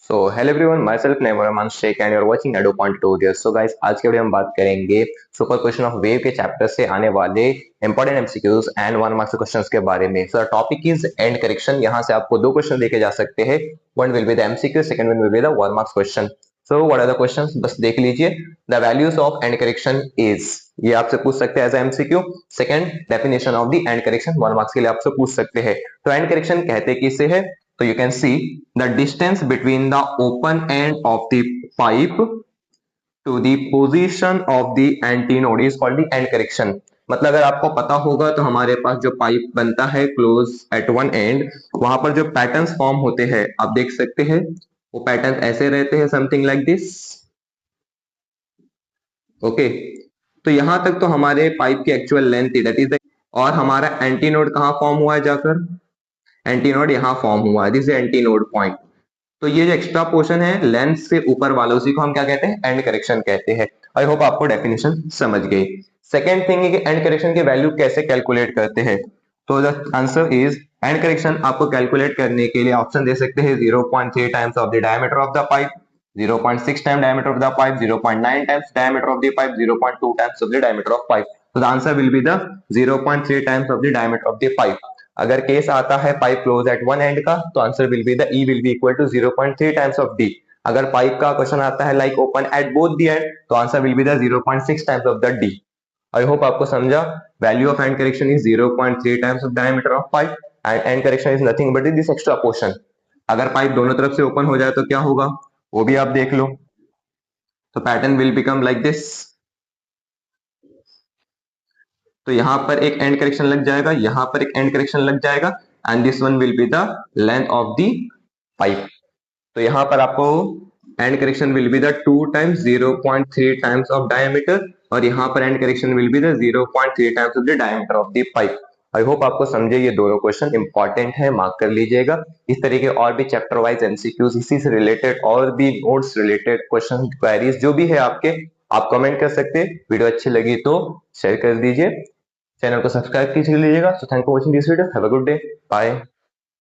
सो hello everyone, myself नेमरमान Shaikh and you're watching Ado point tutorial. So guys, आज के video हम बात करेंगे सुपर क्वेश्चन ऑफ वेव के चैप्टर से आने वाले important MCQs and one marks questions के बारे में। So the topic is end correction. यहाँ से आपको दो क्वेश्चन देखे जा सकते हैं। One will be the MCQ, second one will be the one marks question. So what are the questions, बस देख लीजिए। The values of end correction is, ये आपसे पूछ सकते हैं as MCQ. Second, definition of the end correction, one marks के लिए आपसे पूछ सकते हैं। तो एंड करेक्शन कहते किसे है? So you can see the distance between the open end of the pipe to the position of the antinode is called the end correction। मतलब अगर आपको पता होगा तो हमारे पास जो पाइप बनता है क्लोज एट वन एंड, वहां पर जो पैटर्न्स फॉर्म होते हैं आप देख सकते हैं। वो पैटर्न ऐसे रहते हैं, समथिंग लाइक दिस। ओके, तो यहां तक तो हमारे पाइप की एक्चुअल लेंथ थी, दैट इज। और हमारा एंटीनोड कहाँ फॉर्म हुआ है जाकर? एंटीनोड यहाँ फॉर्म हुआ है, दिस इज एंटीनोड पॉइंट। तो ये जो एक्स्ट्रा पोर्शन है लेंथ से ऊपर वाला, उसी को हम क्या कहते हैं? एंड करेक्शन कहते हैं। आई होप आपको डेफिनेशन समझ गई। सेकेंड थिंग है कि एंड करेक्शन की वैल्यू कैसे कैलकुलेट करते हैं। तो the answer is, end correction आपको कैलकुलेट करने के लिए ऑप्शन दे सकते हैं 0.3 times of the diameter of the pipe, 0.6 time diameter of the pipe, 0.9 times diameter of the pipe, 0.2 times of the diameter of pipe. तो the answer will be the 0.3 times of the diameter of the pipe. अगर case आता है pipe close at one end का, तो answer will be the E will be equal to 0.3 times of D. अगर pipe का question आता है like open at both the end, तो answer will be the 0.6 times of the D. I hope आपको समझा। Value of end correction is 0.3 times of diameter of pipe and end correction is nothing but this extra portion. अगर pipe दोनों तरफ से open हो जाए तो क्या होगा, वो भी आप देख लो। तो pattern will become like this. तो यहां पर एक एंड करेक्शन लग जाएगा, यहां पर एक एंड करेक्शन लग जाएगा, and this one will be the length of the pipe. तो यहां पर आपको and correction will be the 2 times 0.3 times of diameter, और यहां पर and correction will be the 0.3 times of the diameter of the pipe. I hope आपको समझे। ये दोनों क्वेश्चन इंपॉर्टेंट है, मार्क कर लीजिएगा। इस तरीके और भी चैप्टर वाइज एमसीक्यूज, इसी से रिलेटेड और भी नोट्स रिलेटेड क्वेश्चन क्वेरीज जो भी है आपके, आप कमेंट कर सकते हैं। वीडियो अच्छी लगी तो शेयर कर दीजिए, चैनल को सब्सक्राइब कीजिए लीजिएगा। So thank for watching this video, have a good day, bye.